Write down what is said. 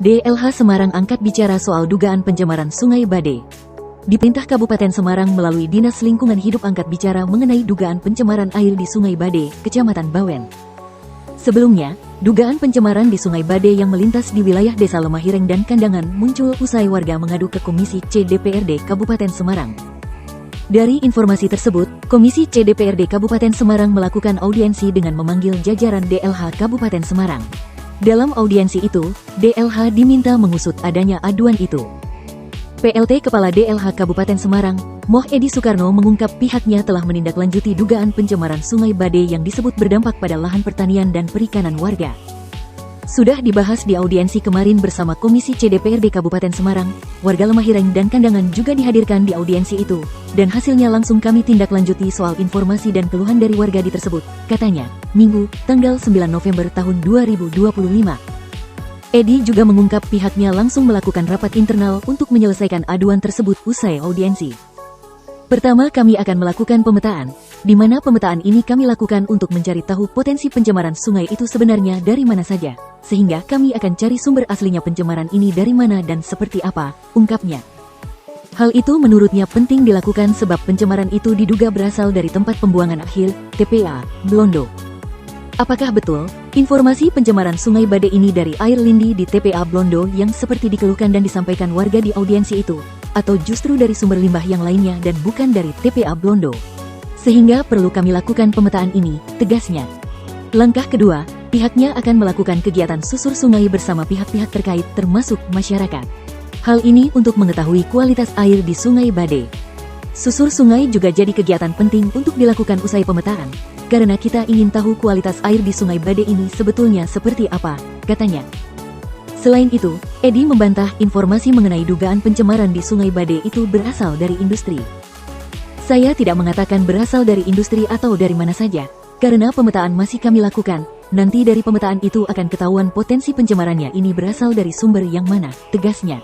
DLH Semarang angkat bicara soal dugaan pencemaran Sungai Bade. Diperintah Kabupaten Semarang melalui Dinas Lingkungan Hidup angkat bicara mengenai dugaan pencemaran air di Sungai Bade, Kecamatan Bawen. Sebelumnya, dugaan pencemaran di Sungai Bade yang melintas di wilayah Desa Lemahireng dan Kandangan muncul usai warga mengadu ke Komisi C DPRD Kabupaten Semarang. Dari informasi tersebut, Komisi C DPRD Kabupaten Semarang melakukan audiensi dengan memanggil jajaran DLH Kabupaten Semarang. Dalam audiensi itu, DLH diminta mengusut adanya aduan itu. PLT Kepala DLH Kabupaten Semarang, Moh Edi Soekarno mengungkap pihaknya telah menindaklanjuti dugaan pencemaran Sungai Bade yang disebut berdampak pada lahan pertanian dan perikanan warga. Sudah dibahas di audiensi kemarin bersama Komisi C DPRD Kabupaten Semarang, warga Lemahireng dan Kandangan juga dihadirkan di audiensi itu, dan hasilnya langsung kami tindak lanjuti soal informasi dan keluhan dari warga di tersebut, katanya, Minggu, tanggal 9 November tahun 2025. Edi juga mengungkap pihaknya langsung melakukan rapat internal untuk menyelesaikan aduan tersebut usai audiensi. Pertama, kami akan melakukan pemetaan, di mana pemetaan ini kami lakukan untuk mencari tahu potensi pencemaran sungai itu sebenarnya dari mana saja, sehingga kami akan cari sumber aslinya pencemaran ini dari mana dan seperti apa, ungkapnya. Hal itu menurutnya penting dilakukan sebab pencemaran itu diduga berasal dari tempat pembuangan akhir, TPA, Blondo. Apakah betul, informasi pencemaran Sungai Bade ini dari air lindi di TPA Blondo yang seperti dikeluhkan dan disampaikan warga di audiensi itu, atau justru dari sumber limbah yang lainnya dan bukan dari TPA Blondo? Sehingga perlu kami lakukan pemetaan ini, tegasnya. Langkah kedua, pihaknya akan melakukan kegiatan susur sungai bersama pihak-pihak terkait termasuk masyarakat. Hal ini untuk mengetahui kualitas air di Sungai Bade. Susur sungai juga jadi kegiatan penting untuk dilakukan usai pemetaan, karena kita ingin tahu kualitas air di Sungai Bade ini sebetulnya seperti apa, katanya. Selain itu, Edi membantah informasi mengenai dugaan pencemaran di Sungai Bade itu berasal dari industri. Saya tidak mengatakan berasal dari industri atau dari mana saja, karena pemetaan masih kami lakukan, nanti dari pemetaan itu akan ketahuan potensi pencemarannya ini berasal dari sumber yang mana, tegasnya.